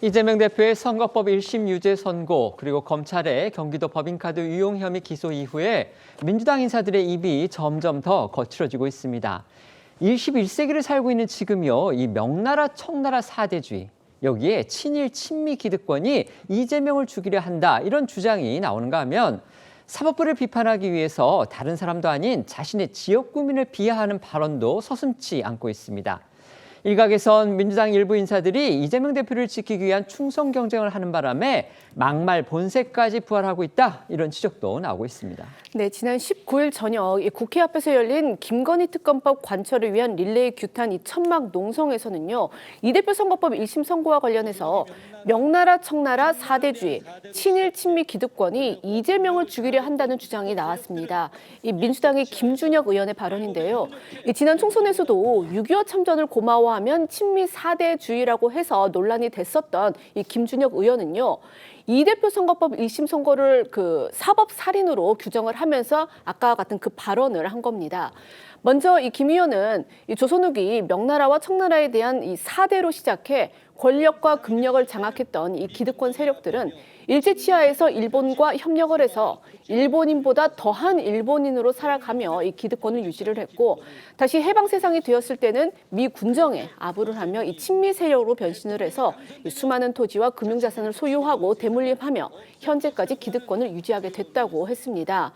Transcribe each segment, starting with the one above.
이재명 대표의 선거법 1심 유죄 선고, 그리고 검찰의 경기도 법인카드 유용 혐의 기소 이후에 민주당 인사들의 입이 점점 더 거칠어지고 있습니다. 21세기를 살고 있는 지금요, 이 명나라 청나라 사대주의, 여기에 친일 친미 기득권이 이재명을 죽이려 한다, 이런 주장이 나오는가 하면 사법부를 비판하기 위해서 다른 사람도 아닌 자신의 지역구민을 비하하는 발언도 서슴지 않고 있습니다. 일각에선 민주당 일부 인사들이 이재명 대표를 지키기 위한 충성 경쟁을 하는 바람에 막말 본색까지 부활하고 있다, 이런 지적도 나오고 있습니다. 네, 지난 19일 저녁 국회 앞에서 열린 김건희 특검법 관철을 위한 릴레이 규탄 이 천막 농성에서는요, 이 대표 선거법 1심 선고와 관련해서 명나라 청나라 사대주의, 친일 친미 기득권이 이재명을 죽이려 한다는 주장이 나왔습니다. 이 민주당의 김준혁 의원의 발언인데요. 지난 총선에서도 6.25 참전을 고마워하면 친미 사대주의라고 해서 논란이 됐었던 이 김준혁 의원은요, 이 대표 선거법 1심 선고를 사법 살인으로 규정을 하면서 아까와 같은 그 발언을 한 겁니다. 먼저 이 김 의원은 이 조선 후기 명나라와 청나라에 대한 이 사대로 시작해 권력과 금력을 장악했던 이 기득권 세력들은 일제치하에서 일본과 협력을 해서 일본인보다 더한 일본인으로 살아가며 이 기득권을 유지를 했고, 다시 해방 세상이 되었을 때는 미 군정에 아부를 하며 이 친미 세력으로 변신을 해서 수많은 토지와 금융자산을 소유하고 대물림하며 현재까지 기득권을 유지하게 됐다고 했습니다.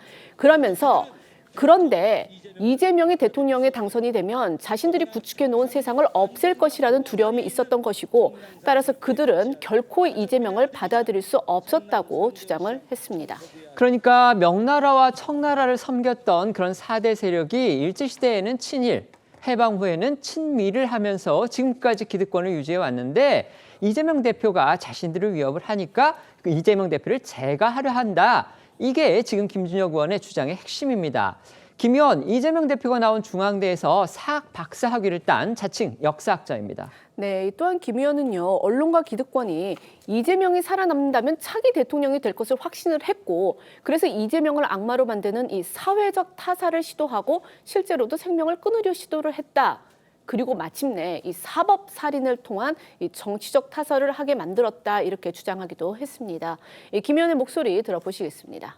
그런데 이재명이 대통령에 당선이 되면 자신들이 구축해 놓은 세상을 없앨 것이라는 두려움이 있었던 것이고, 따라서 그들은 결코 이재명을 받아들일 수 없었다고 주장을 했습니다. 그러니까 명나라와 청나라를 섬겼던 그런 4대 세력이 일제시대에는 친일, 해방 후에는 친미를 하면서 지금까지 기득권을 유지해 왔는데, 이재명 대표가 자신들을 위협을 하니까 이재명 대표를 제거하려 한다. 이게 지금 김준혁 의원의 주장의 핵심입니다. 김 의원, 이재명 대표가 나온 중앙대에서 사학 박사 학위를 딴 자칭 역사학자입니다. 네, 또한 김 의원은요, 언론과 기득권이 이재명이 살아남는다면 차기 대통령이 될 것을 확신을 했고, 그래서 이재명을 악마로 만드는 이 사회적 타살을 시도하고 실제로도 생명을 끊으려 시도를 했다. 그리고 마침내 이 사법 살인을 통한 이 정치적 타살을 하게 만들었다, 이렇게 주장하기도 했습니다. 김 의원의 목소리 들어보시겠습니다.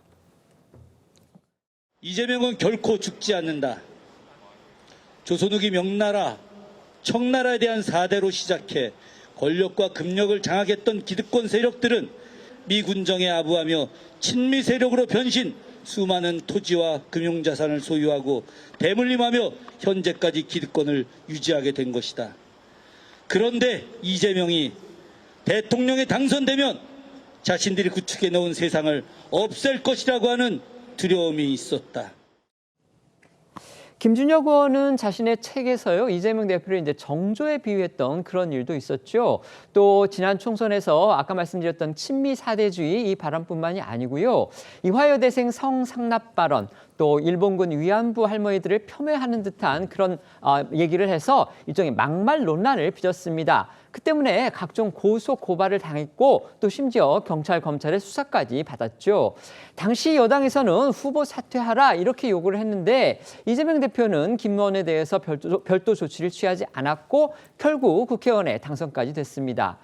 이재명은 결코 죽지 않는다. 조선 후기 명나라, 청나라에 대한 사대로 시작해 권력과 금력을 장악했던 기득권 세력들은 미군정에 아부하며 친미 세력으로 변신, 수많은 토지와 금융자산을 소유하고 대물림하며 현재까지 기득권을 유지하게 된 것이다. 그런데 이재명이 대통령에 당선되면 자신들이 구축해 놓은 세상을 없앨 것이라고 하는 두려움이 있었다. 김준혁 의원은 자신의 책에서요, 이재명 대표를 이제 정조에 비유했던 그런 일도 있었죠. 또 지난 총선에서 아까 말씀드렸던 친미 사대주의 이 발언뿐만이 아니고요, 이화여대생 성상납 발언, 또 일본군 위안부 할머니들을 폄훼하는 듯한 그런 얘기를 해서 일종의 막말 논란을 빚었습니다. 그 때문에 각종 고소 고발을 당했고, 또 심지어 경찰, 검찰의 수사까지 받았죠. 당시 여당에서는 후보 사퇴하라, 이렇게 요구를 했는데 이재명 대표는 김 의원에 대해서 별도 조치를 취하지 않았고 결국 국회의원에 당선까지 됐습니다.